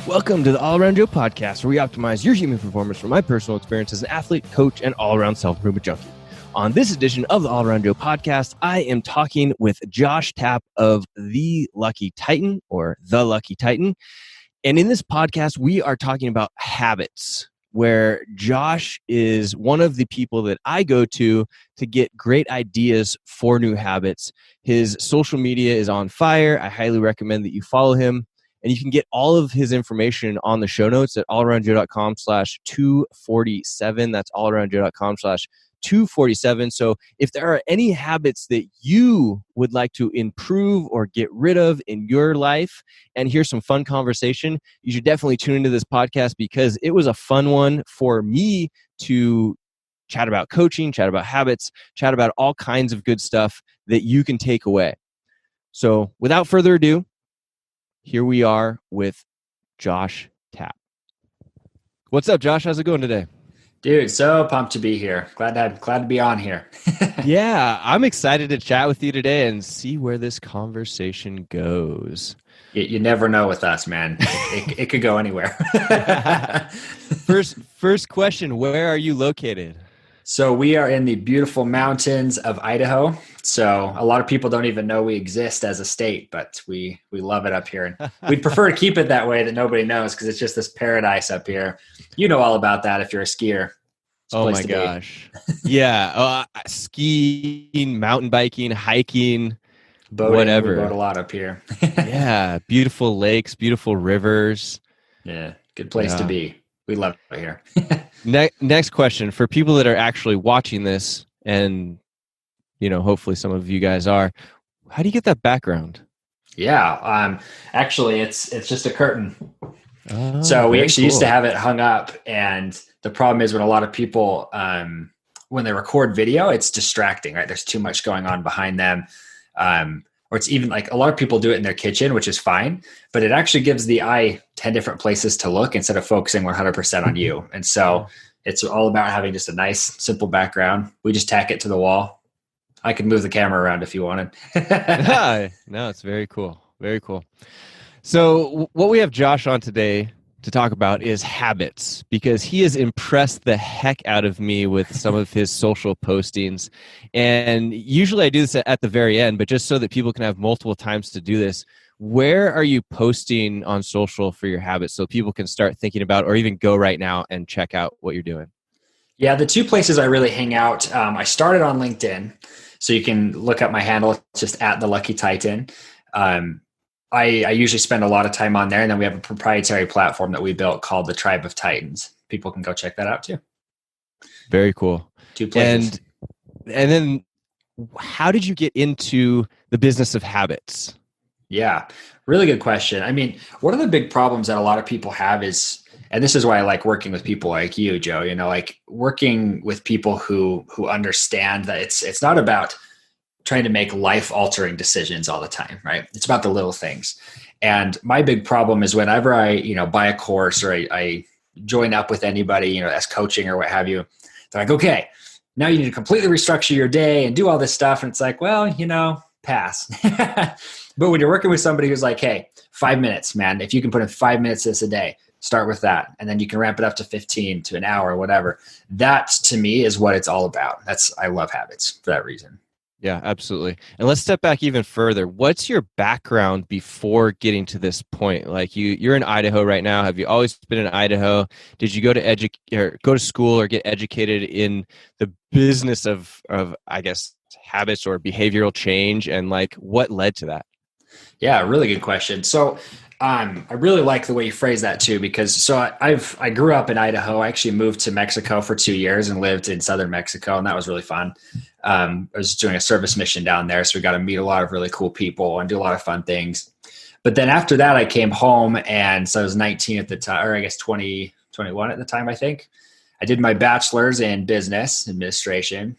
Welcome to the All Around Joe podcast, where we optimize your human performance from my personal experience as an athlete, coach, and all-around self-improvement junkie. On this edition of the All Around Joe podcast, I am talking with Josh Tapp of The Lucky Titan, or The Lucky Titan. And in this podcast, we are talking about habits, where Josh is one of the people that I go to get great ideas for new habits. His social media is on fire. I highly recommend that you follow him. And you can get all of his information on the show notes at allaroundjoe.com/247. That's allaroundjoe.com/247. So if there are any habits that you would like to improve or get rid of in your life and hear some fun conversation, you should definitely tune into this podcast, because it was a fun one for me to chat about coaching, chat about habits, chat about all kinds of good stuff that you can take away. So without further ado, here we are with Josh Tapp. What's up, Josh? How's it going today? Dude, so pumped to be here. Glad to be on here. Yeah, I'm excited to chat with you today and see where this conversation goes. You never know with us, man. It could go anywhere. First question, where are you located? So we are in the beautiful mountains of Idaho. So a lot of people don't even know we exist as a state, but we love it up here. And we'd prefer to keep it that way, that nobody knows, because it's just this paradise up here. You know all about that if you're a skier. Oh my gosh. Yeah. Skiing, mountain biking, hiking, boating, whatever. We boat a lot up here. Yeah. Beautiful lakes, beautiful rivers. Yeah. Good place to be. We love it here. Next question, for people that are actually watching this, and hopefully some of you guys are, how do you get that background? Yeah, actually it's just a curtain. So we actually used to have it hung up, and the problem is when a lot of people when they record video, it's distracting, right? There's too much going on behind them. Or it's even like a lot of people do it in their kitchen, which is fine, but it actually gives the eye 10 different places to look instead of focusing 100% on you. And so it's all about having just a nice, simple background. We just tack it to the wall. I could move the camera around if you wanted. No, it's very cool. Very cool. So what we have Josh on today to talk about is habits, because he has impressed the heck out of me with some of his social postings. And usually I do this at the very end, but just so that people can have multiple times to do this, where are you posting on social for your habits so people can start thinking about, or even go right now and check out what you're doing? Yeah, the two places I really hang out, I started on LinkedIn, so you can look up my handle. It's just at The Lucky Titan. I usually spend a lot of time on there, and then we have a proprietary platform that we built called the Tribe of Titans. People can go check that out too. Very cool. Two places. And then how did you get into the business of habits? Yeah, really good question. I mean, one of the big problems that a lot of people have is, and this is why I like working with people like you, Joe, like working with people who understand that it's not about trying to make life-altering decisions all the time, right? It's about the little things. And my big problem is whenever I, buy a course or I join up with anybody, as coaching or what have you, they're like, okay, now you need to completely restructure your day and do all this stuff. And it's like, well, pass. But when you're working with somebody who's like, hey, 5 minutes, man, if you can put in 5 minutes this a day, start with that. And then you can ramp it up to 15 to an hour, whatever. That to me is what it's all about. I love habits for that reason. Yeah, absolutely. And let's step back even further. What's your background before getting to this point? Like you're in Idaho right now. Have you always been in Idaho? Did you go to go to school or get educated in the business of I guess habits or behavioral change? And like what led to that? Yeah, really good question. So I really like the way you phrase that too, because I grew up in Idaho. I actually moved to Mexico for 2 years and lived in southern Mexico, and that was really fun. I was doing a service mission down there, so we got to meet a lot of really cool people and do a lot of fun things. But then after that, I came home, and so I was 19 at the time, or I guess 20, 21 at the time, I think. I did my bachelor's in business administration,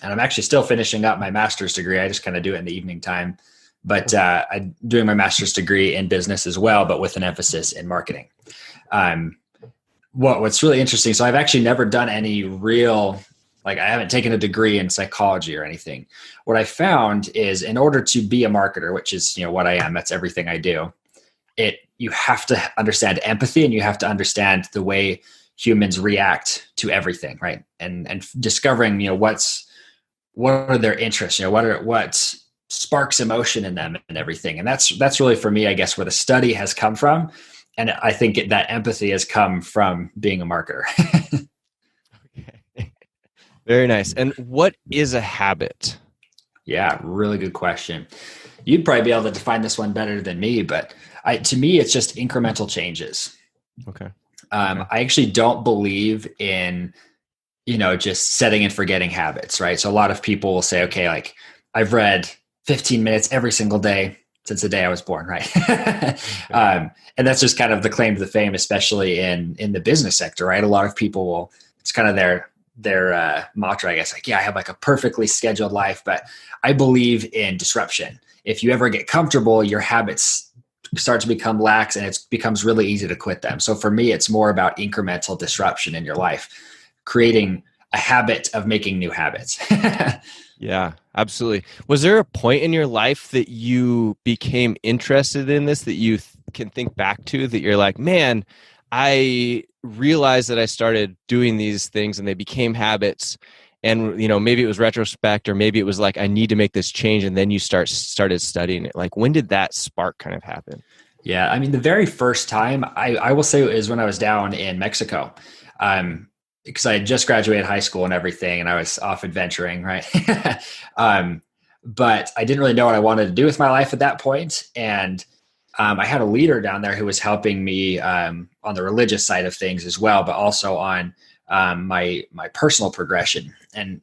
and I'm actually still finishing up my master's degree. I just kind of do it in the evening time. But I'm doing my master's degree in business as well, but with an emphasis in marketing. What's really interesting, so I've actually never done any real, I haven't taken a degree in psychology or anything. What I found is in order to be a marketer, which is, what I am, that's everything I do. It you have to understand empathy, and you have to understand the way humans react to everything, right? And discovering, what are their interests, what sparks emotion in them and everything. And that's really, for me, I guess, where the study has come from. And I think that empathy has come from being a marketer. Okay. Very nice. And what is a habit? Yeah, really good question. You'd probably be able to define this one better than me, but to me, it's just incremental changes. Okay. I actually don't believe in, just setting and forgetting habits, right? So a lot of people will say, okay, like I've read 15 minutes every single day since the day I was born, right? And that's just kind of the claim to the fame, especially in the business sector, right? A lot of people it's kind of their mantra, I guess, like, yeah, I have like a perfectly scheduled life, but I believe in disruption. If you ever get comfortable, your habits start to become lax, and it becomes really easy to quit them. So for me, it's more about incremental disruption in your life, creating a habit of making new habits. Yeah, absolutely. Was there a point in your life that you became interested in this, that you can think back to, that you're like, man, I realized that I started doing these things and they became habits, and maybe it was retrospect, or maybe it was like, I need to make this change, and then you started studying it. Like, when did that spark kind of happen? Yeah, I mean, the very first time, I will say, is when I was down in Mexico. Because I had just graduated high school and everything, and I was off adventuring, right? But I didn't really know what I wanted to do with my life at that point. And I had a leader down there who was helping me on the religious side of things as well, but also on my personal progression. And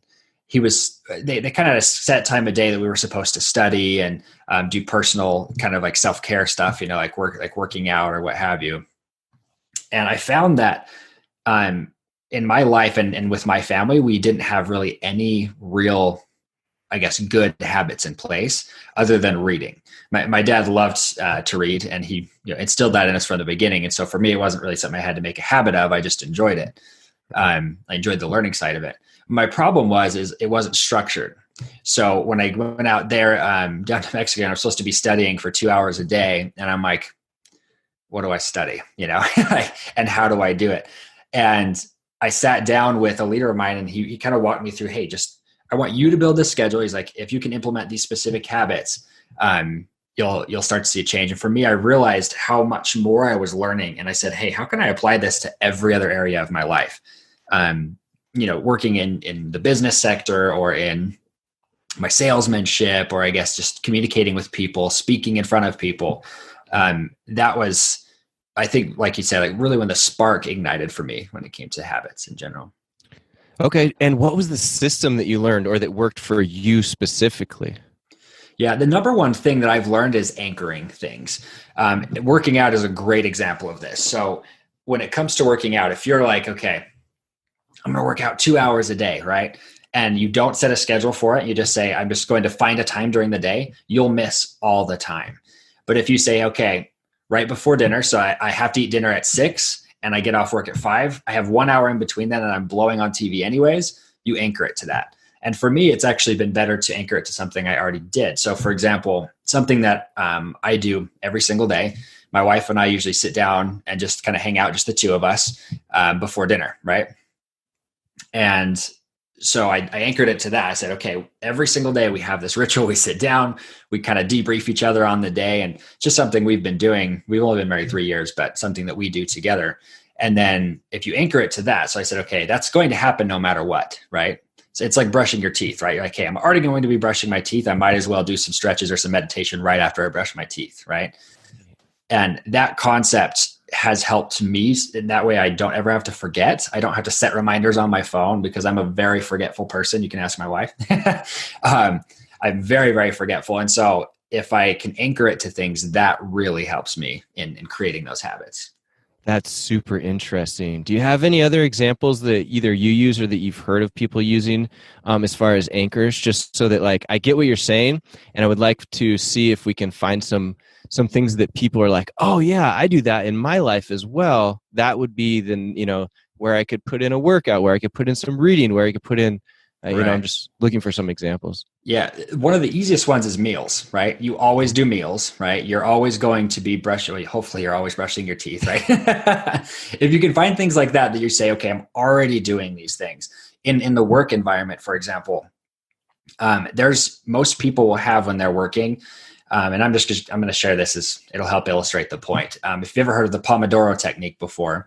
they kind of had a set time of day that we were supposed to study and do personal kind of like self-care stuff, like working out or what have you. And I found that in my life and with my family, we didn't have really any real, I guess, good habits in place other than reading. My dad loved to read, and he instilled that in us from the beginning. And so for me, it wasn't really something I had to make a habit of. I just enjoyed it. I enjoyed the learning side of it. My problem is it wasn't structured. So when I went out there down to Mexico, and I'm supposed to be studying for 2 hours a day, and I'm like, what do I study? And how do I do it? And I sat down with a leader of mine, and he kind of walked me through, hey, I want you to build this schedule. He's like, if you can implement these specific habits, you'll start to see a change. And for me, I realized how much more I was learning. And I said, hey, how can I apply this to every other area of my life? Working in the business sector, or in my salesmanship, or I guess just communicating with people, speaking in front of people. That was, I think, like you said, like really when the spark ignited for me when it came to habits in general. Okay. And what was the system that you learned, or that worked for you specifically? Yeah, the number one thing that I've learned is anchoring things. Working out is a great example of this. So when it comes to working out, if you're like, okay, I'm going to work out 2 hours a day, right? And you don't set a schedule for it, you just say, I'm just going to find a time during the day, you'll miss all the time. But if you say, okay, right before dinner, so I have to eat dinner at 6 and I get off work at 5, I have 1 hour in between then and I'm blowing on TV anyways, you anchor it to that. And for me, it's actually been better to anchor it to something I already did. So for example, something that I do every single day, my wife and I usually sit down and just kind of hang out, just the two of us before dinner, right? And so I anchored it to that. I said, okay, every single day we have this ritual. We sit down, we kind of debrief each other on the day, and just something we've been doing. We've only been married 3 years, but something that we do together. And then if you anchor it to that, so I said, okay, that's going to happen no matter what, right? So it's like brushing your teeth, right? You're like, okay, I'm already going to be brushing my teeth. I might as well do some stretches or some meditation right after I brush my teeth, right? And that concept has helped me in that way. I don't ever have to forget. I don't have to set reminders on my phone because I'm a very forgetful person. You can ask my wife. I'm very, very forgetful. And so if I can anchor it to things, that really helps me in creating those habits. That's super interesting. Do you have any other examples that either you use or that you've heard of people using as far as anchors, just so that like I get what you're saying, and I would like to see if we can find some things that people are like, oh yeah, I do that in my life as well. That would be then, where I could put in a workout, where I could put in some reading, where I could put in I'm just looking for some examples. Yeah. One of the easiest ones is meals, right? You always do meals, right? You're always going to be brushing. Well, hopefully you're always brushing your teeth, right? If you can find things like that you say, okay, I'm already doing these things in the work environment, for example, there's most people will have when they're working. And I'm going to share this as it'll help illustrate the point. If you've ever heard of the Pomodoro technique before,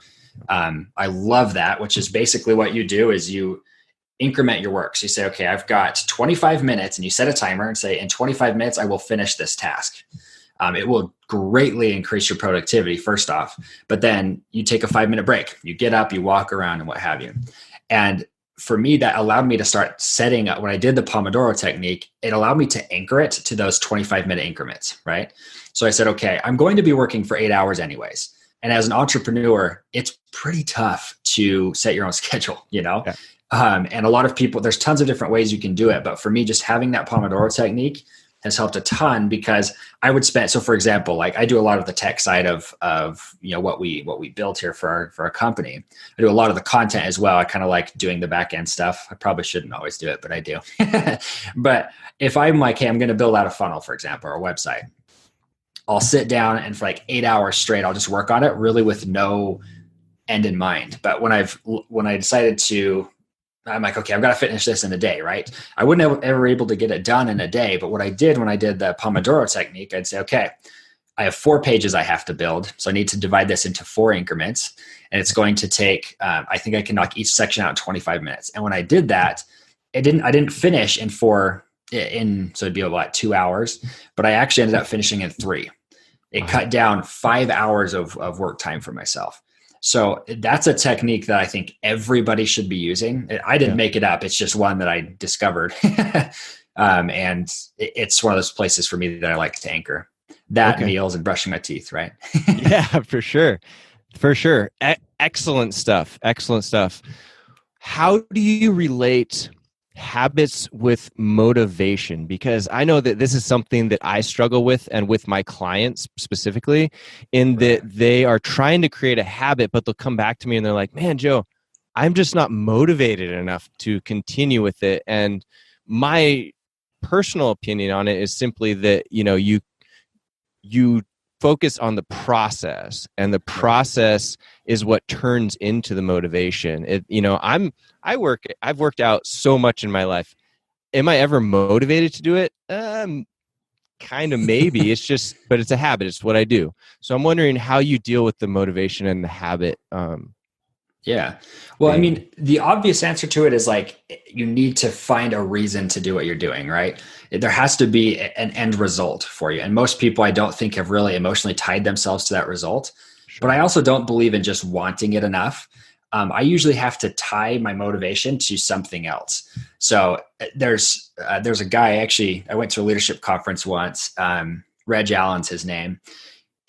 I love that, which is basically what you do is you increment your work. So you say, okay, I've got 25 minutes and you set a timer and say, in 25 minutes, I will finish this task. It will greatly increase your productivity first off, but then you take a 5-minute break, you get up, you walk around and what have you. And for me, that allowed me to start setting up when I did the Pomodoro technique, it allowed me to anchor it to those 25-minute increments, right? So I said, okay, I'm going to be working for 8 hours anyways. And as an entrepreneur, it's pretty tough to set your own schedule, Yeah. And a lot of people, there's tons of different ways you can do it. But for me, just having that Pomodoro technique has helped a ton because I would spend, so for example, like I do a lot of the tech side of what we built here for our company. I do a lot of the content as well. I kind of like doing the back end stuff. I probably shouldn't always do it, but I do. But if I'm like, hey, I'm going to build out a funnel, for example, or a website, I'll sit down and for like 8 hours straight, I'll just work on it really with no end in mind. But when I decided to, I'm like, okay, I've got to finish this in a day, right? I wouldn't ever able to get it done in a day. But what I did when I did the Pomodoro technique, I'd say, okay, I have 4 pages I have to build. So I need to divide this into 4 increments. And it's going to take, I think I can knock each section out in 25 minutes. And when I did that, I didn't finish so it'd be about 2 hours, but I actually ended up finishing in 3. It cut down 5 hours of work time for myself. So that's a technique that I think everybody should be using. I didn't make it up. It's just one that I discovered. And it's one of those places for me that I like to anchor that meals and brushing my teeth. Right. Yeah, for sure. For sure. Excellent stuff. Excellent stuff. How do you relate habits with motivation? Because I know that this is something that I struggle with and with my clients specifically in that they are trying to create a habit, but they'll come back to me and they're like, man, Joe, I'm just not motivated enough to continue with it. And my personal opinion on it is simply that, you focus on the process, and the process is what turns into the motivation. I've worked out so much in my life. Am I ever motivated to do it? Kind of, maybe. But it's a habit. It's what I do. So I'm wondering how you deal with the motivation and the habit. Yeah. Well, I mean, the obvious answer to it is like, you need to find a reason to do what you're doing, right? There has to be an end result for you. And most people, I don't think, have really emotionally tied themselves to that result. Sure. But I also don't believe in just wanting it enough. I usually have to tie my motivation to something else. So there's a guy, actually, I went to a leadership conference once. Reg Allen's his name.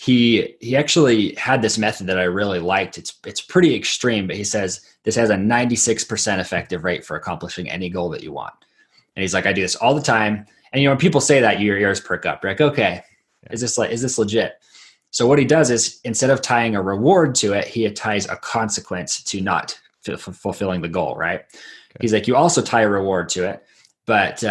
He actually had this method that I really liked. It's pretty extreme, but he says this has a 96% effective rate for accomplishing any goal that you want. And he's like, I do this all the time. And when people say that, your ears perk up. You're like, okay, is this legit? So what he does is, instead of tying a reward to it, he ties a consequence to not fulfilling the goal, right? Okay. He's like, you also tie a reward to it. But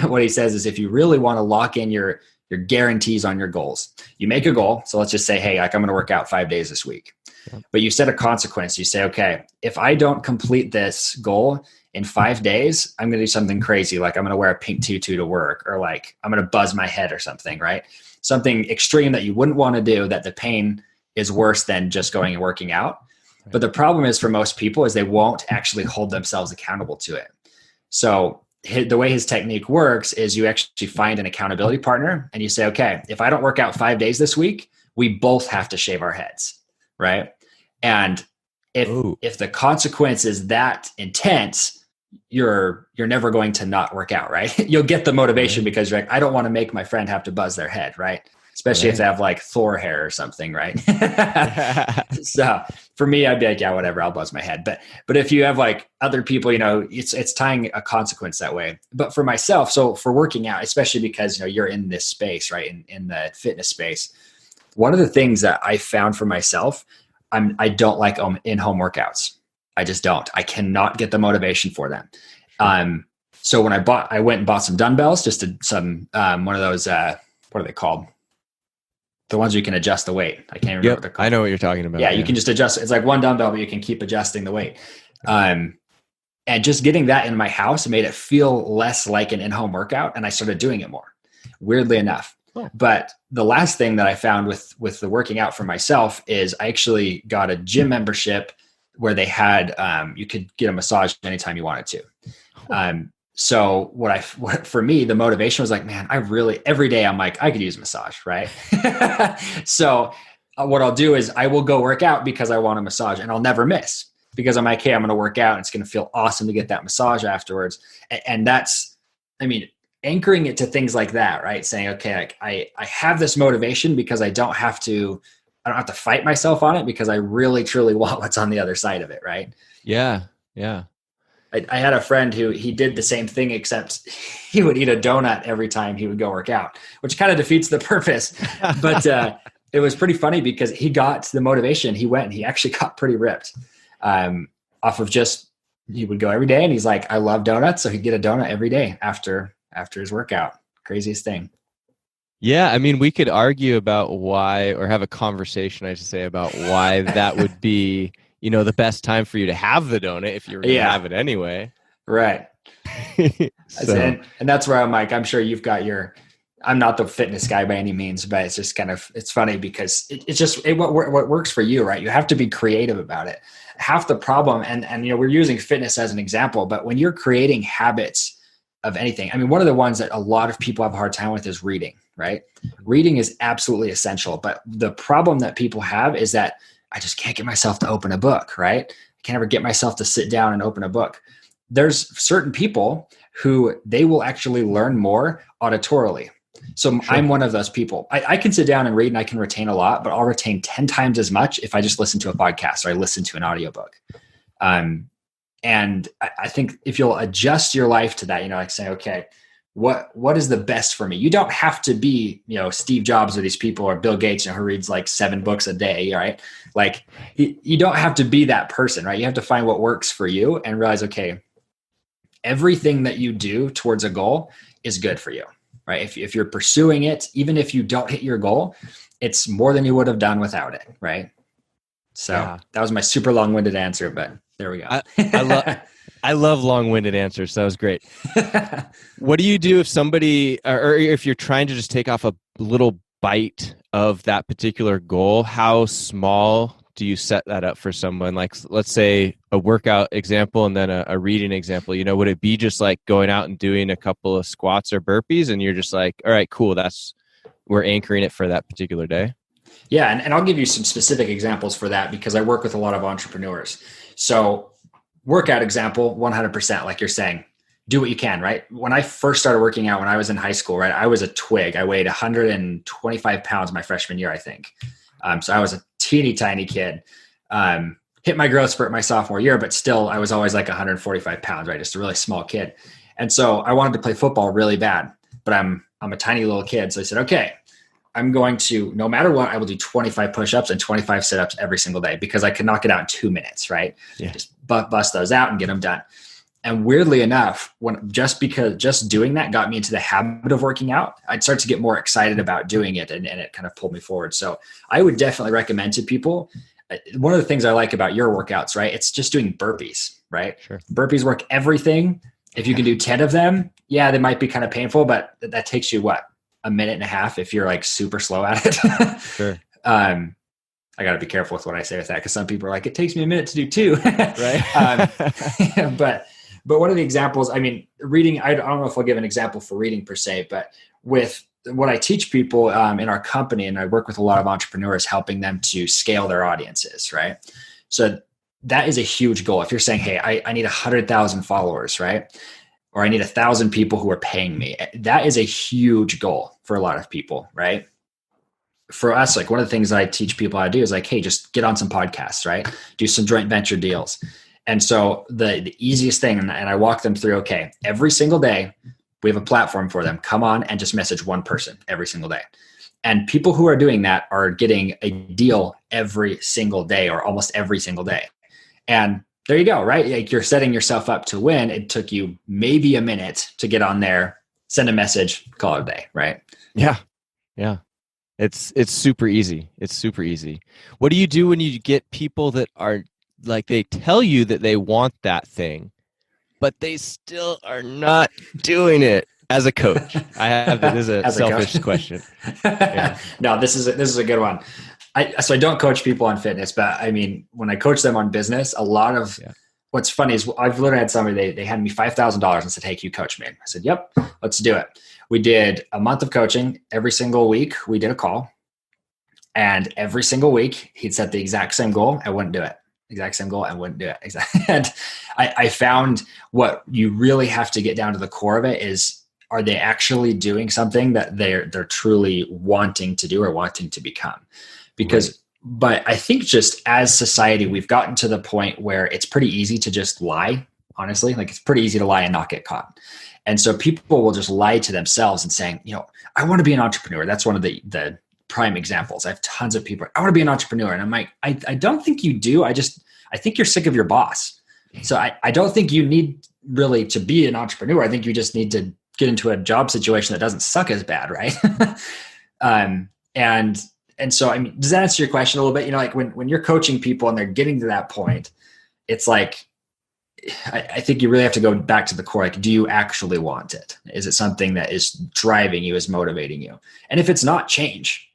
what he says is, if you really want to lock in your guarantees on your goals, you make a goal. So let's just say, hey, like I'm going to work out 5 days this week. Yeah. But you set a consequence. You say, okay, if I don't complete this goal in 5 days, I'm going to do something crazy. Like I'm going to wear a pink tutu to work, or like I'm going to buzz my head or something, right? Something extreme that you wouldn't want to do, that the pain is worse than just going and working out. Right. But the problem is, for most people, is they won't actually hold themselves accountable to it. So the way his technique works is, you actually find an accountability partner and you say, okay, if I don't work out 5 days this week, we both have to shave our heads. Right. And if the consequence is that intense, you're never going to not work out, right? You'll get the motivation because you're like, I don't want to make my friend have to buzz their head, right? Especially if they have like Thor hair or something, right? So for me, I'd be like, yeah, whatever, I'll buzz my head. But if you have like other people, it's tying a consequence that way. But for myself, so for working out, especially because you're in this space, right? In the fitness space, one of the things that I found for myself, I don't like in-home workouts. I just don't. I cannot get the motivation for them. So when I went and bought some dumbbells, some one of those, what are they called? The ones you can adjust the weight. I can't remember what they're called. I know what you're talking about. Yeah, you can just adjust. It's like one dumbbell, but you can keep adjusting the weight. And just getting that in my house made it feel less like an in-home workout. And I started doing it more, weirdly enough. Oh. But the last thing that I found with the working out for myself is I actually got a gym membership where they had, you could get a massage anytime you wanted to. So for me, the motivation was like, man, every day I'm like, I could use a massage. Right. So what I'll do is I will go work out because I want a massage, and I'll never miss because I'm like, hey, I'm going to work out and it's going to feel awesome to get that massage afterwards. And that's, anchoring it to things like that, right? Saying, okay, I have this motivation because I don't have to fight myself on it because I really, truly want what's on the other side of it. Right. Yeah. Yeah. I had a friend who he did the same thing, except he would eat a donut every time he would go work out, which kind of defeats the purpose. But it was pretty funny because he got the motivation. He went and he actually got pretty ripped off of he would go every day, and he's like, I love donuts. So he'd get a donut every day after his workout. Craziest thing. Yeah. We could argue about why, or have a conversation, I should say, about why that would be, the best time for you to have the donut if you're going to have it anyway. Right. And that's where I'm like, I'm sure you've got I'm not the fitness guy by any means, but it's just it's funny because it's just what works for you, right? You have to be creative about it. Half the problem, and we're using fitness as an example, but when you're creating habits of anything, one of the ones that a lot of people have a hard time with is reading, right? Reading is absolutely essential. But the problem that people have is that I just can't get myself to open a book, right? I can't ever get myself to sit down and open a book. There's certain people who they will actually learn more auditorily. So sure. I'm one of those people. I can sit down and read and I can retain a lot, but I'll retain 10 times as much if I just listen to a podcast or I listen to an audiobook. And I think if you'll adjust your life to that, like saying, okay, what is the best for me? You don't have to be, Steve Jobs or these people, or Bill Gates, who reads like 7 books a day, right? Like you don't have to be that person, right? You have to find what works for you and realize, okay, everything that you do towards a goal is good for you, right? If you're pursuing it, even if you don't hit your goal, it's more than you would have done without it, right? So That was my super long-winded answer, but there we go. I love long-winded answers. So that was great. What do you do if somebody, or if you're trying to just take off a little bite of that particular goal? How small do you set that up for someone? Like, let's say a workout example and then a reading example. Would it be just like going out and doing a couple of squats or burpees, and you're just like, all right, cool, we're anchoring it for that particular day? Yeah, and I'll give you some specific examples for that because I work with a lot of entrepreneurs. So workout example, 100%, like you're saying, do what you can, right? When I first started working out when I was in high school, right, I was a twig. I weighed 125 pounds my freshman year, I think. So I was a teeny tiny kid. Hit my growth spurt my sophomore year, but still I was always like 145 pounds, right? Just a really small kid. And so I wanted to play football really bad, but I'm a tiny little kid. So I said, okay, I'm going to, no matter what, I will do 25 push-ups and 25 sit-ups every single day because I could knock it out in 2 minutes, right? Yeah. Just bust those out and get them done. And weirdly enough, just doing that got me into the habit of working out, I'd start to get more excited about doing it, and it kind of pulled me forward. So I would definitely recommend to people, one of the things I like about your workouts, right? It's just doing burpees, right? Sure. Burpees work everything. If you can do 10 of them, they might be kind of painful, but that takes you a minute and a half if you're like super slow at it. Sure. I got to be careful with what I say with that because some people are like, it takes me a minute to do 2. Right. But one of the examples, reading, I don't know if I'll give an example for reading per se, but with what I teach people in our company, and I work with a lot of entrepreneurs helping them to scale their audiences, right? So that is a huge goal. If you're saying, hey, I need 100,000 followers, right? Or I need 1,000 people who are paying me. That is a huge goal for a lot of people, right? For us, like one of the things that I teach people how to do is like, hey, just get on some podcasts, right? Do some joint venture deals. And so the easiest thing, and I walk them through, okay, every single day, we have a platform for them. Come on and just message one person every single day. And people who are doing that are getting a deal every single day or almost every single day. And there you go, right? Like you're setting yourself up to win. It took you maybe a minute to get on there, send a message, call it a day, right? Yeah. Yeah. It's super easy. It's super easy. What do you do when you get people that are like, they tell you that they want that thing, but they still are not doing it? As a coach, I have this is a selfish question. Yeah. No, this is a good one. So I don't coach people on fitness, but I mean, when I coach them on business, a lot of what's funny is I've literally had somebody, they handed me $5,000 and said, "Hey, can you coach me?" I said, "Yep, let's do it." We did a month of coaching. Every single week we did a call, and every single week he'd set the exact same goal. I wouldn't do it. Exact same goal. I wouldn't do it. Exactly. And I found what you really have to get down to the core of it is, are they actually doing something that they're truly wanting to do or wanting to become? Because, but I think just as society, we've gotten to the point where it's pretty easy to just lie, honestly. Like it's pretty easy to lie and not get caught. And so people will just lie to themselves and saying, I want to be an entrepreneur. That's one of the prime examples. I have tons of people, I want to be an entrepreneur. And I'm like, I don't think you do. I think you're sick of your boss. So I don't think you need really to be an entrepreneur. I think you just need to get into a job situation that doesn't suck as bad, right? And so, I mean, does that answer your question a little bit? Like when you're coaching people and they're getting to that point, it's like, I think you really have to go back to the core. Like, do you actually want it? Is it something that is driving you, is motivating you? And if it's not, change.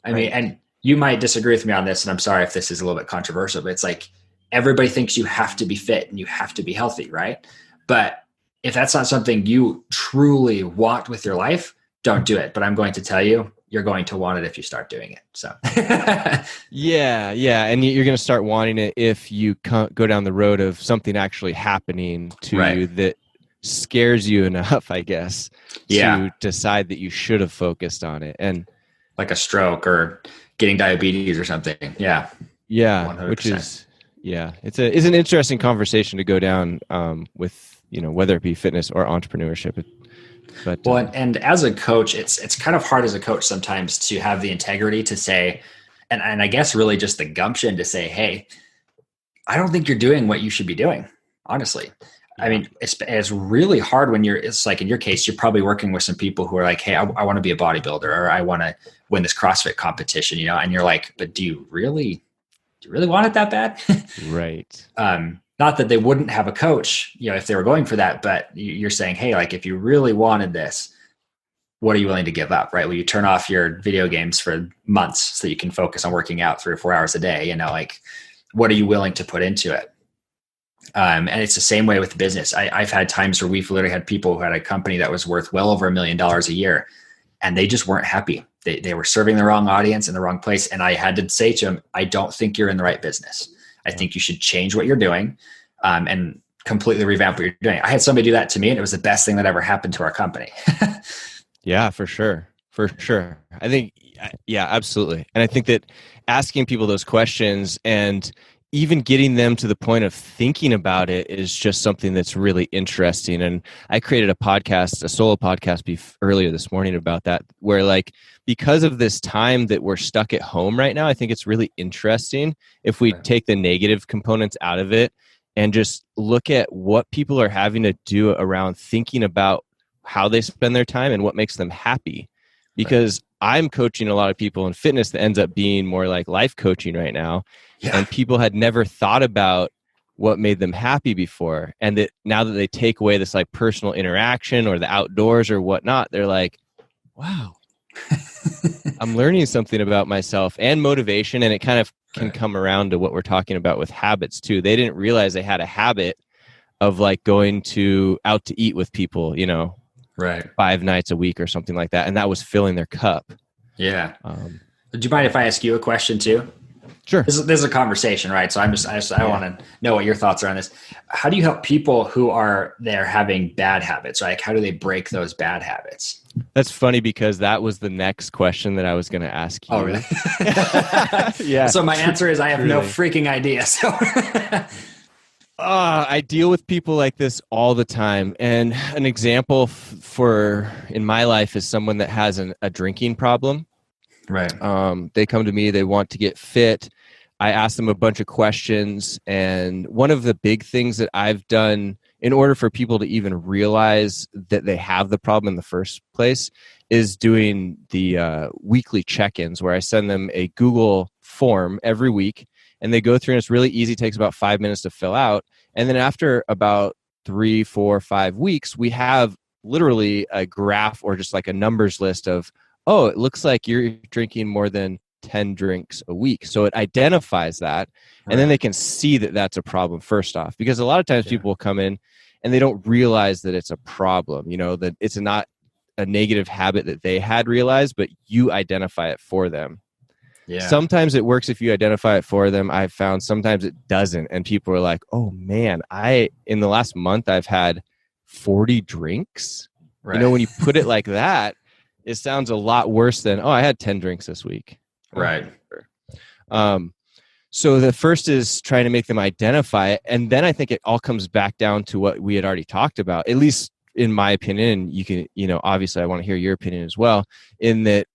I mean, and you might disagree with me on this, and I'm sorry if this is a little bit controversial, but it's like everybody thinks you have to be fit and you have to be healthy, right? But if that's not something you truly want with your life, don't do it. But I'm going to tell you, you're going to want it if you start doing it. So yeah. And you're going to start wanting it if you go down the road of something actually happening to you that scares you enough, I guess, to decide that you should have focused on it. And like a stroke or getting diabetes or something. Yeah. 100%. Which is, it's an interesting conversation to go down with, whether it be fitness or entrepreneurship. But and as a coach, it's kind of hard as a coach sometimes to have the integrity to say, and I guess really just the gumption to say, "Hey, I don't think you're doing what you should be doing." Honestly, I mean, it's really hard when it's like in your case, you're probably working with some people who are like, "Hey, I want to be a bodybuilder, or I want to win this CrossFit competition," and you're like, "But do you really want it that bad?" Right. Not that they wouldn't have a coach, if they were going for that, but you're saying, hey, like if you really wanted this, what are you willing to give up, right? Will you turn off your video games for months so you can focus on working out 3 or 4 hours a day? Like what are you willing to put into it? And it's the same way with business. I've had times where we've literally had people who had a company that was worth well over $1 million a year, and they just weren't happy. They were serving the wrong audience in the wrong place. And I had to say to them, I don't think you're in the right business. I think you should change what you're doing and completely revamp what you're doing. I had somebody do that to me, and it was the best thing that ever happened to our company. Yeah, for sure. I think, absolutely. And I think that asking people those questions and even getting them to the point of thinking about it is just something that's really interesting. And I created a solo podcast earlier this morning about that, where because of this time that we're stuck at home right now, I think it's really interesting if we take the negative components out of it and just look at what people are having to do around thinking about how they spend their time and what makes them happy. Because I'm coaching a lot of people in fitness that ends up being more like life coaching right now. Yeah. And people had never thought about what made them happy before. And that now that they take away this personal interaction or the outdoors or whatnot, they're like, wow, I'm learning something about myself and motivation. And it kind of can come around to what we're talking about with habits too. They didn't realize they had a habit of going out to eat with people, 5 nights a week or something like that. And that was filling their cup. Yeah. Do you mind if I ask you a question too? Sure. This is a conversation, right? So I want to know what your thoughts are on this. How do you help people who are having bad habits, right? How do they break those bad habits? That's funny because that was the next question that I was going to ask you. Oh, really? Yeah. So my answer is I have no freaking idea. So I deal with people like this all the time. And an example in my life is someone that has a drinking problem. Right. They come to me, they want to get fit. I ask them a bunch of questions. And one of the big things that I've done in order for people to even realize that they have the problem in the first place is doing the weekly check-ins, where I send them a Google form every week, and they go through, and it's really easy. It takes about 5 minutes to fill out. And then after about 3, 4, 5 weeks, we have literally a graph or just like a numbers list of, oh, it looks like you're drinking more than 10 drinks a week. So it identifies that. And then they can see that that's a problem first off, because a lot of times people will come in and they don't realize that it's a problem, that it's not a negative habit that they had realized, but you identify it for them. Yeah. Sometimes it works if you identify it for them. I've found sometimes it doesn't. And people are like, oh man, in the last month, I've had 40 drinks. Right. When you put it like that, it sounds a lot worse than, oh, I had 10 drinks this week. Right. So the first is trying to make them identify it. And then I think it all comes back down to what we had already talked about, at least in my opinion. You can, obviously I want to hear your opinion as well, in that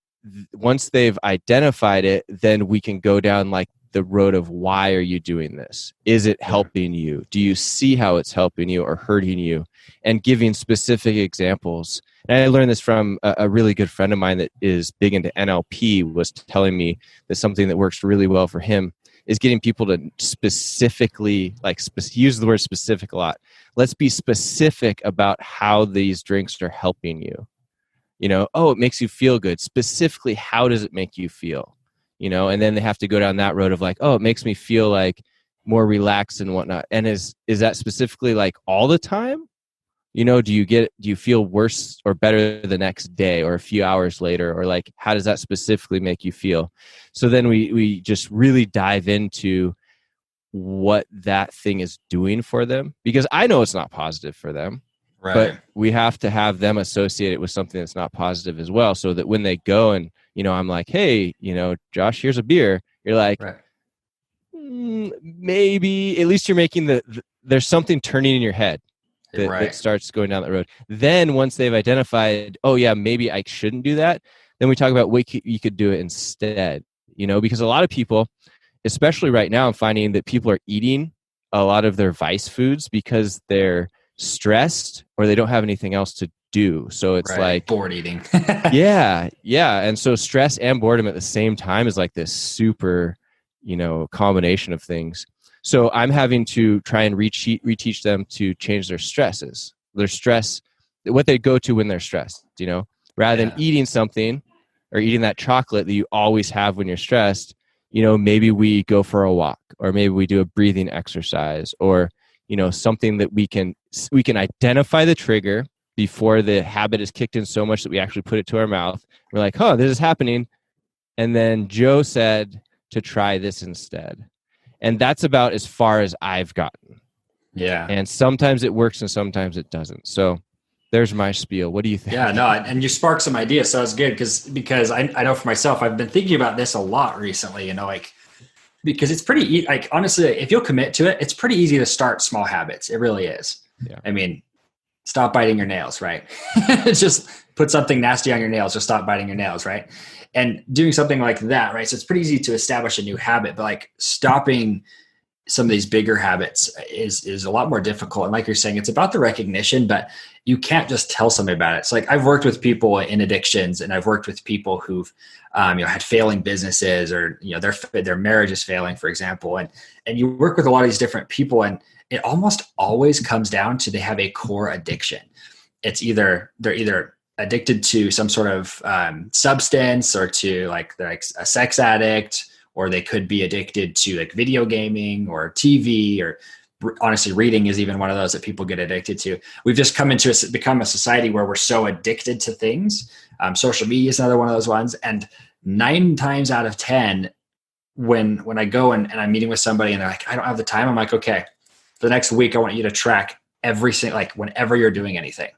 once they've identified it, then we can go down like the road of, why are you doing this? Is it helping you? Do you see how it's helping you or hurting you? And giving specific examples. And I learned this from a really good friend of mine that is big into NLP, was telling me that something that works really well for him is getting people to specifically, use the word specific a lot. Let's be specific about how these drinks are helping you. Oh, it makes you feel good. Specifically, how does it make you feel? And then they have to go down that road of like, oh, it makes me feel like more relaxed and whatnot. And is that specifically like all the time? Do you feel worse or better the next day or a few hours later? Or like, how does that specifically make you feel? So then we just really dive into what that thing is doing for them, because I know it's not positive for them. Right. But we have to have them associate it with something that's not positive as well, so that when they go and, I'm like, hey, Josh, here's a beer. You're like, right. Maybe at least you're making there's something turning in your head that starts going down that road. Then once they've identified, oh yeah, maybe I shouldn't do that, then we talk about what you could do it instead, because a lot of people, especially right now, I'm finding that people are eating a lot of their vice foods because they're stressed or they don't have anything else to do. So it's like bored eating. yeah. And so stress and boredom at the same time is like this super, combination of things. So I'm having to try and reteach them to change their stresses, what they go to when they're stressed, rather than eating something or eating that chocolate that you always have when you're stressed. Maybe we go for a walk, or maybe we do a breathing exercise, or, something that we can identify the trigger before the habit is kicked in so much that we actually put it to our mouth. We're like, oh, this is happening. And then Joe said to try this instead. And that's about as far as I've gotten. Yeah. And sometimes it works and sometimes it doesn't. So there's my spiel. What do you think? Yeah, no, and you sparked some ideas. So it's good because I know for myself, I've been thinking about this a lot recently, because it's pretty, honestly, if you'll commit to it, it's pretty easy to start small habits. It really is. Yeah. I mean, stop biting your nails, right? Just put something nasty on your nails, or stop biting your nails, right? And doing something like that, right? So it's pretty easy to establish a new habit, but stopping some of these bigger habits is a lot more difficult. And like you're saying, it's about the recognition, but you can't just tell somebody about it. It's like, I've worked with people in addictions, and I've worked with people who've, had failing businesses, or, their marriage is failing, for example. And you work with a lot of these different people, and it almost always comes down to, they have a core addiction. They're either addicted to some sort of substance, or to they're like a sex addict, or they could be addicted to video gaming or TV, or honestly, reading is even one of those that people get addicted to. We've just become a society where we're so addicted to things. Social media is another one of those ones. And 9 times out of 10, when I go and I'm meeting with somebody and they're like, I don't have the time, I'm like, okay, for the next week, I want you to track every single, whenever you're doing anything.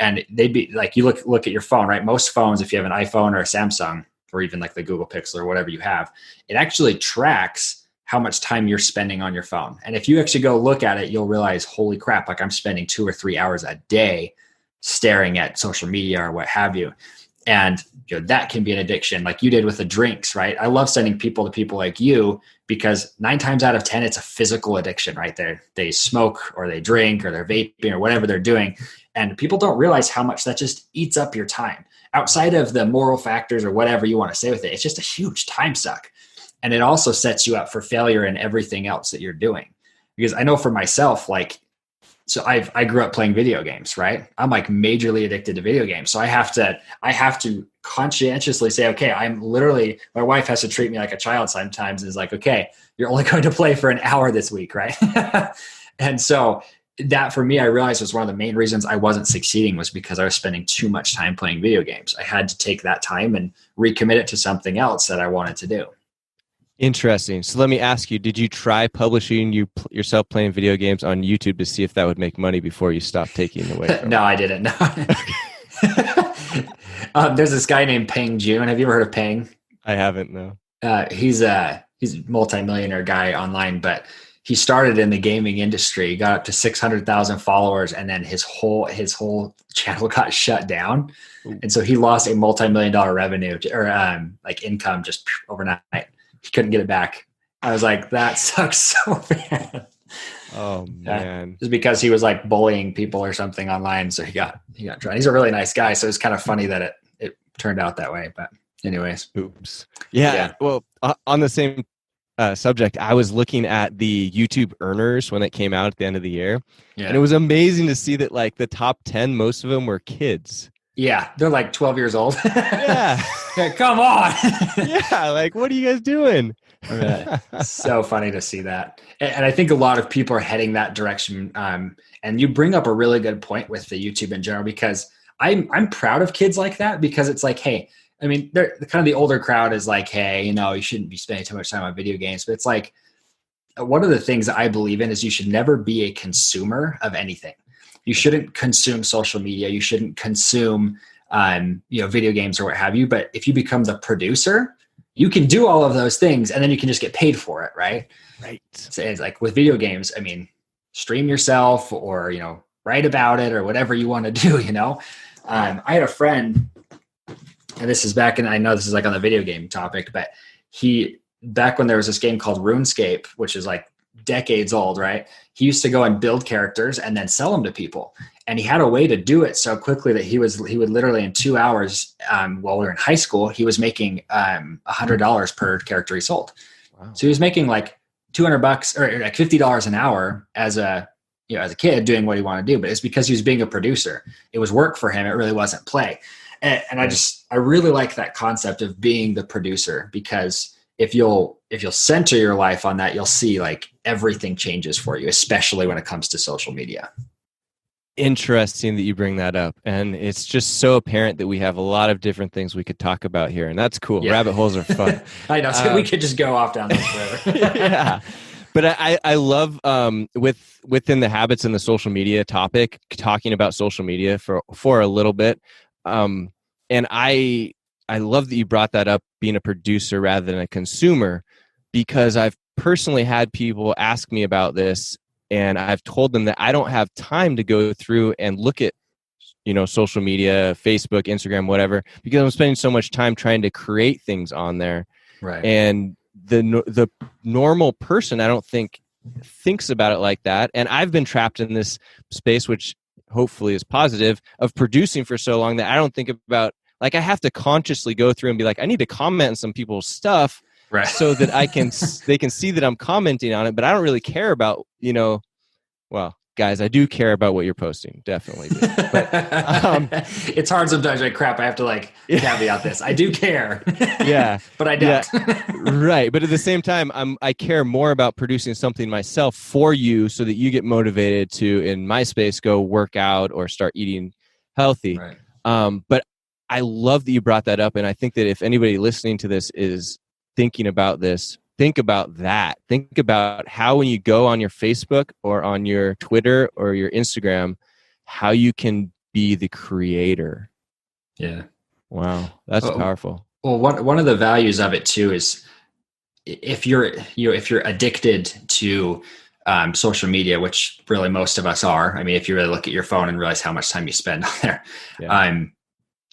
And they'd be like, you look at your phone, right? Most phones, if you have an iPhone or a Samsung, or even the Google Pixel or whatever you have, it actually tracks how much time you're spending on your phone. And if you actually go look at it, you'll realize, holy crap, I'm spending 2 or 3 hours a day staring at social media or what have you. And that can be an addiction, like you did with the drinks, right? I love sending people to people like you because 9 times out of 10, it's a physical addiction, right? They smoke or they drink or they're vaping or whatever they're doing. And people don't realize how much that just eats up your time. Outside of the moral factors or whatever you want to say with it, it's just a huge time suck. And it also sets you up for failure in everything else that you're doing. Because I know for myself, like, so I grew up playing video games, right? I'm like majorly addicted to video games. So I have to conscientiously say, okay, my wife has to treat me like a child sometimes. Is like, okay, you're only going to play for an hour this week, right? And so that for me, I realized was one of the main reasons I wasn't succeeding was because I was spending too much time playing video games. I had to take that time and recommit it to something else that I wanted to do. Interesting. So let me ask you, did you try publishing yourself playing video games on YouTube to see if that would make money before you stopped taking it away from No, I didn't. No. There's this guy named Peng Joon. Have you ever heard of Peng? I haven't, no. He's a multimillionaire guy online, but he started in the gaming industry. He got up to 600,000 followers, and then his whole channel got shut down. Ooh. And so he lost a multi-million-dollar revenue like income just overnight. He couldn't get it back. I was like, that sucks so bad. Oh man. Just because he was like bullying people or something online. So he got tried. He's a really nice guy. So it's kind of funny that it turned out that way. But anyways. Oops. Yeah. Well, on the same subject, I was looking at the YouTube earners when it came out at the end of the year. Yeah. And it was amazing to see that like the top 10, most of them were kids. Yeah, they're like 12 years old. Yeah. Come on. Yeah, like, what are you guys doing? So funny to see that. And I think a lot of people are heading that direction. And you bring up a really good point with the YouTube in general, because I'm proud of kids like that, because it's like, hey, I mean, they're kind of the older crowd is like, hey, you shouldn't be spending too much time on video games. But it's like, one of the things that I believe in is you should never be a consumer of anything. You shouldn't consume social media. You shouldn't consume, video games or what have you. But if you become the producer, you can do all of those things, and then you can just get paid for it, right? Right. So it's like with video games, I mean, stream yourself or write about it or whatever you want to do. I had a friend, and this is back in, I know this is like on the video game topic, but back when there was this game called RuneScape, which is like decades old, right? He used to go and build characters and then sell them to people. And he had a way to do it so quickly that he would literally in 2 hours, while we were in high school, he was making $100 per character he sold. Wow. So he was making like $200 or like $50 an hour as a kid doing what he wanted to do. But it's because he was being a producer. It was work for him. It really wasn't play. And I really like that concept of being the producer, because if you'll center your life on that, you'll see like everything changes for you, especially when it comes to social media. Interesting that you bring that up. And it's just so apparent that we have a lot of different things we could talk about here. And that's cool. Yeah. Rabbit holes are fun. I know. So we could just go off down those forever. Yeah. But I love within the habits and the social media topic, talking about social media for a little bit. And I love that you brought that up, being a producer rather than a consumer, because I've personally had people ask me about this, and I've told them that I don't have time to go through and look at, social media, Facebook, Instagram, whatever, because I'm spending so much time trying to create things on there. Right. And the normal person, I don't think, thinks about it like that. And I've been trapped in this space, which hopefully is positive, of producing for so long that I don't think about, like, I have to consciously go through and be like, I need to comment on some people's stuff, right, so that they can see that I'm commenting on it. But I don't really care about, well, guys, I do care about what you're posting. Definitely do. But, it's hard sometimes, like, crap, I have to caveat this. I do care. Yeah. But I don't. Yeah. Right. But at the same time, I care more about producing something myself for you so that you get motivated to, in my space, go work out or start eating healthy. Right. But I love that you brought that up. And I think that if anybody listening to this is thinking about this, think about that. Think about how, when you go on your Facebook or on your Twitter or your Instagram, how you can be the creator. Yeah. Wow. That's powerful. Well, one of the values of it too is if you're addicted to social media, which really most of us are. I mean, if you really look at your phone and realize how much time you spend on there,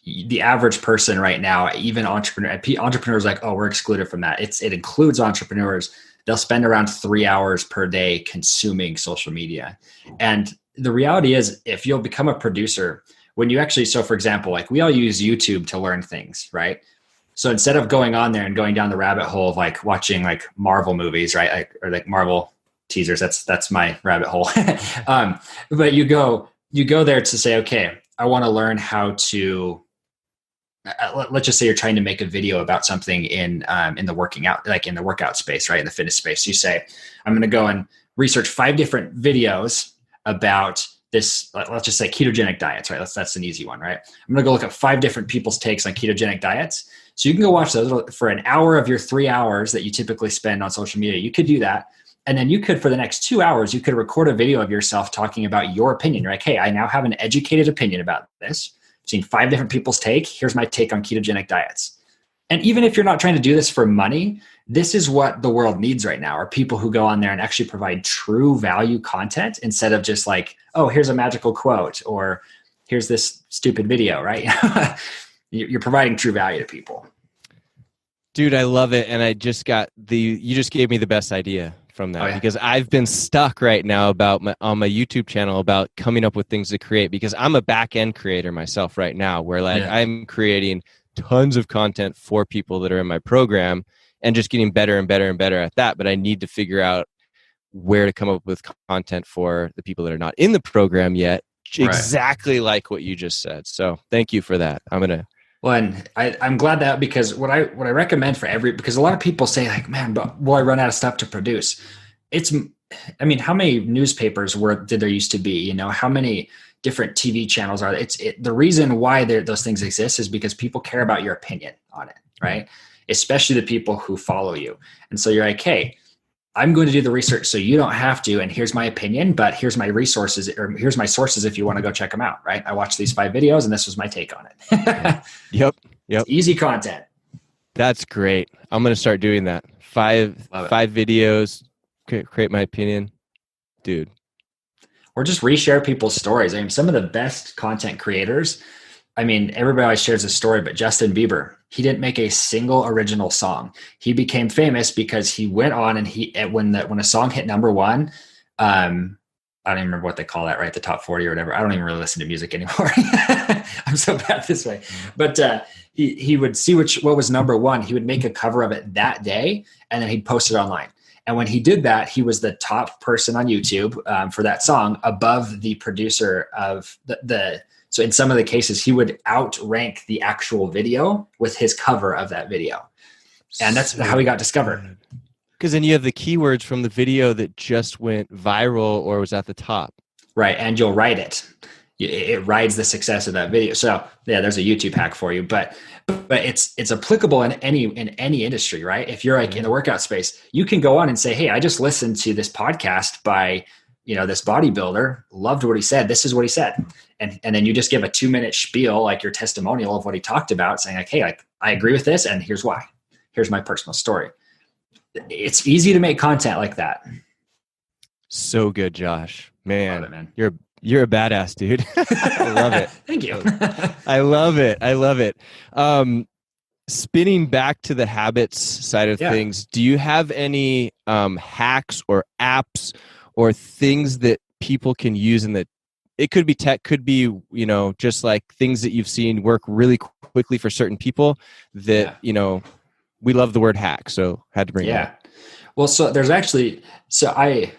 the average person right now, even entrepreneurs like, oh, we're excluded from that. It includes entrepreneurs. They'll spend around 3 hours per day consuming social media. And the reality is, if you'll become a producer, so for example, like we all use YouTube to learn things, right? So instead of going on there and going down the rabbit hole of like watching like Marvel movies, right? Like Marvel teasers, that's my rabbit hole. But you go there to say, okay, I want to learn how to, let's just say you're trying to make a video about something in the working out, like in the workout space, right? In the fitness space. So you say, I'm going to go and research 5 different videos about this, let's just say ketogenic diets, right? That's an easy one, right? I'm going to go look at 5 different people's takes on ketogenic diets. So you can go watch those for an hour of your 3 hours that you typically spend on social media. You could do that. And then you could, for the next 2 hours, you could record a video of yourself talking about your opinion. You're like, hey, I now have an educated opinion about this. I've seen 5 different people's take. Here's my take on ketogenic diets. And even if you're not trying to do this for money, this is what the world needs right now, are people who go on there and actually provide true value content instead of just like, oh, here's a magical quote or here's this stupid video, right? You're providing true value to people. Dude, I love it. And you just gave me the best idea from that, because I've been stuck right now on my YouTube channel about coming up with things to create, because I'm a back end creator myself right now, where I'm creating tons of content for people that are in my program and just getting better and better and better at that. But I need to figure out where to come up with content for the people that are not in the program yet, exactly like what you just said. So thank you for that. Well, and I'm glad that, because what I recommend for because a lot of people say like, man, but will I run out of stuff to produce? How many newspapers did there used to be? How many different TV channels are there? The reason why those things exist is because people care about your opinion on it, right? Especially the people who follow you. And so you're like, hey, I'm going to do the research so you don't have to, and here's my opinion, but here's my resources, or here's my sources if you want to go check them out, right? I watched these 5 videos and this was my take on it. Yep. It's easy content. That's great. I'm going to start doing that. 5 videos, create my opinion. Dude. Or just reshare people's stories. Some of the best content creators, everybody always shares a story, but Justin Bieber, he didn't make a single original song. He became famous because he went on and when a song hit number 1, I don't even remember what they call that, right? The top 40 or whatever. I don't even really listen to music anymore. I'm so bad this way. But he would see what was number 1. He would make a cover of it that day, and then he'd post it online. And when he did that, he was the top person on YouTube for that song, above the producer of the. So in some of the cases, he would outrank the actual video with his cover of that video. And that's how he got discovered. Because then you have the keywords from the video that just went viral or was at the top. Right. And you'll write it. It rides the success of that video. So yeah, there's a YouTube hack for you, but it's applicable in any industry, right? If you're like in the workout space, you can go on and say, hey, I just listened to this podcast by this bodybuilder, loved what he said. This is what he said. And then you just give a 2-minute spiel, like your testimonial of what he talked about, saying like, hey, I agree with this. And here's why. Here's my personal story. It's easy to make content like that. So good, Josh. Man, love it, man. You're a badass, dude. I love it. Thank you. I love it. Spinning back to the habits side of things, do you have any hacks or apps or things that people can use, and that it could be tech, could be, just like things that you've seen work really quickly for certain people that, we love the word hack. So had to bring it up. Well, so there's actually, have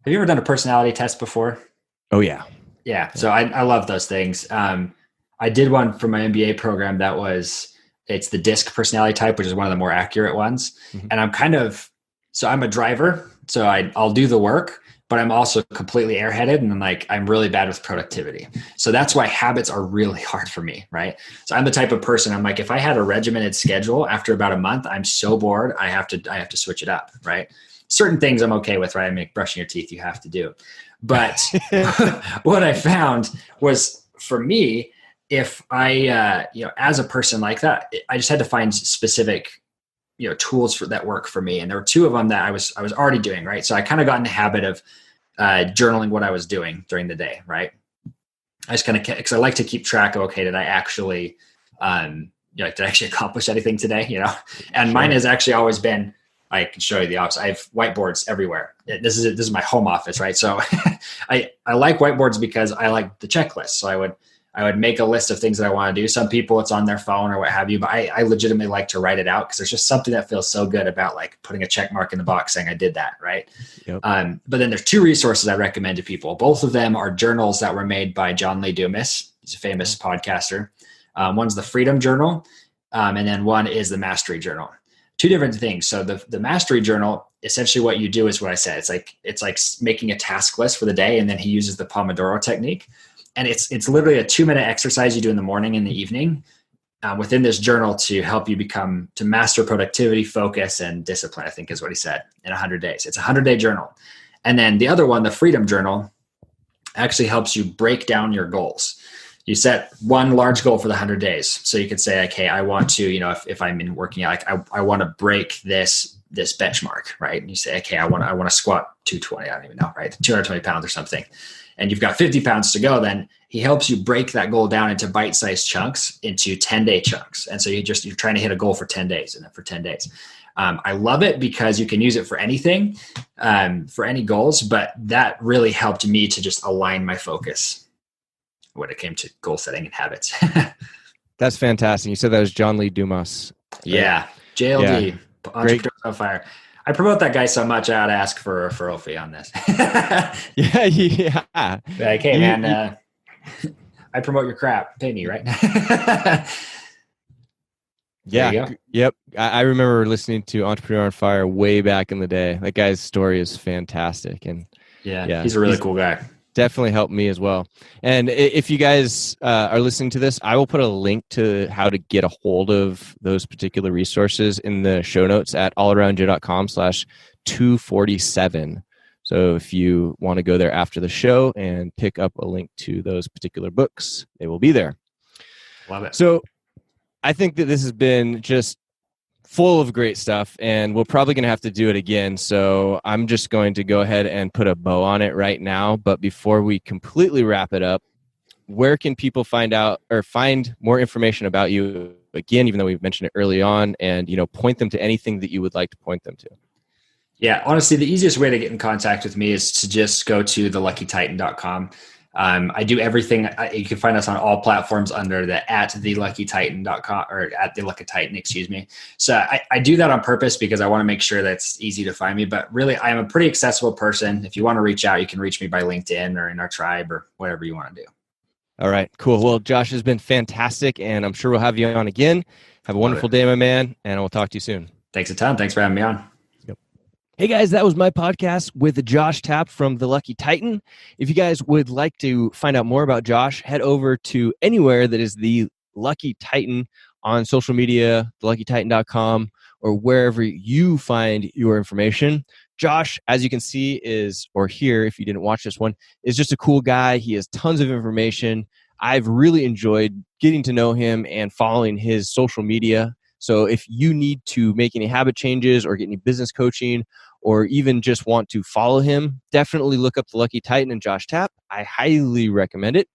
you ever done a personality test before? Oh yeah. Yeah. So I love those things. I did one for my MBA program it's the DISC personality type, which is one of the more accurate ones. Mm-hmm. And I'm a driver, so I'll do the work, but I'm also completely airheaded, and I'm really bad with productivity. So that's why habits are really hard for me, right? So I'm the type of person, I'm like, if I had a regimented schedule, after about a month, I'm so bored, I have to switch it up, right? Certain things I'm okay with, right? Brushing your teeth, you have to do. But what I found was, for me, if I, as a person like that, I just had to find specific, tools that work for me. And there were 2 of them that I was already doing, right? So I kind of got in the habit of journaling what I was doing during the day, right? I just kind of, because I like to keep track of, okay, did I actually Like, did I actually accomplish anything today? And mine has actually always been, I can show you the opposite. I have whiteboards everywhere. This is my home office, right? So I like whiteboards because I like the checklist. So I would make a list of things that I want to do. Some people it's on their phone or what have you, but I legitimately like to write it out because there's just something that feels so good about like putting a check mark in the box saying I did that, right? Yep. But then there's two resources I recommend to people. Both of them are journals that were made by John Lee Dumas. He's a famous podcaster. One's the Freedom Journal, and then one is the Mastery Journal. Two different things. So the Mastery Journal, essentially what you do is what I said. It's like making a task list for the day, and then he uses the Pomodoro technique. And it's literally a 2-minute exercise you do in the morning and the evening within this journal to help you to master productivity, focus, and discipline, I think is what he said, in 100 days. It's a 100-day journal. And then the other one, the Freedom Journal, actually helps you break down your goals. You set one large goal for the 100 days. So you could say, okay, I want to, if I'm in working out, like I want to break this benchmark, right? And you say, okay, I want to squat 220. I don't even know, right? 220 pounds or something. And you've got 50 pounds to go. Then he helps you break that goal down into bite-sized chunks, into 10-day chunks. And so you're trying to hit a goal for 10 days and then for 10 days. I love it because you can use it for anything, for any goals, but that really helped me to just align my focus when it came to goal setting and habits. That's fantastic. You said that was John Lee Dumas. Yeah. JLD, Entrepreneurs on Fire. I promote that guy so much, I ought to ask for a referral fee on this. Yeah. Like, hey, man, I promote your crap. Pay me, right? Yeah. Yep. I remember listening to Entrepreneur on Fire way back in the day. That guy's story is fantastic. And yeah, he's a really cool guy. Definitely helped me as well. And if you guys are listening to this, I will put a link to how to get a hold of those particular resources in the show notes at allaroundjoe.com/247. So if you want to go there after the show and pick up a link to those particular books, they will be there. Love it. So I think that this has been just full of great stuff, and we're probably going to have to do it again. So I'm just going to go ahead and put a bow on it right now. But before we completely wrap it up, where can people find out or find more information about you? Again, even though we've mentioned it early on, and point them to anything that you would like to point them to. Yeah, honestly, the easiest way to get in contact with me is to just go to theluckytitan.com. I do everything. You can find us on all platforms under the @theluckytitan.com or @theluckytitan, excuse me. So I do that on purpose because I want to make sure that it's easy to find me. But really, I am a pretty accessible person. If you want to reach out, you can reach me by LinkedIn or in our tribe or whatever you want to do. All right, cool. Well, Josh has been fantastic, and I'm sure we'll have you on again. Have a wonderful day, my man, and we'll talk to you soon. Thanks a ton. Thanks for having me on. Hey guys, that was my podcast with Josh Tapp from The Lucky Titan. If you guys would like to find out more about Josh, head over to anywhere that is The Lucky Titan on social media, theluckytitan.com, or wherever you find your information. Josh, as you can see or hear if you didn't watch this one, is just a cool guy. He has tons of information. I've really enjoyed getting to know him and following his social media. So if you need to make any habit changes or get any business coaching or even just want to follow him, definitely look up The Lucky Titan and Josh Tapp. I highly recommend it.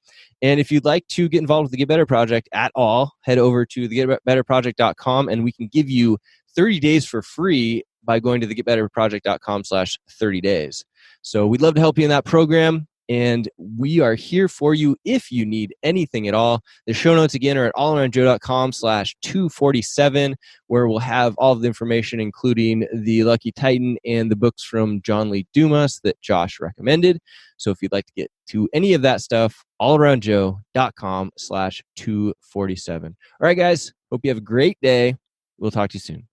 And if you'd like to get involved with the Get Better Project at all, head over to thegetbetterproject.com and we can give you 30 days for free by going to thegetbetterproject.com/30 days. So we'd love to help you in that program. And we are here for you if you need anything at all. The show notes again are at allaroundjoe.com/247, where we'll have all of the information, including The Lucky Titan and the books from John Lee Dumas that Josh recommended. So if you'd like to get to any of that stuff, allaroundjoe.com/247. All right, guys. Hope you have a great day. We'll talk to you soon.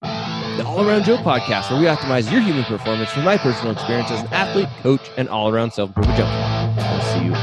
The All Around Joe podcast, where we optimize your human performance from my personal experience as an athlete, coach, and all-around self-improvement junkie. We'll see you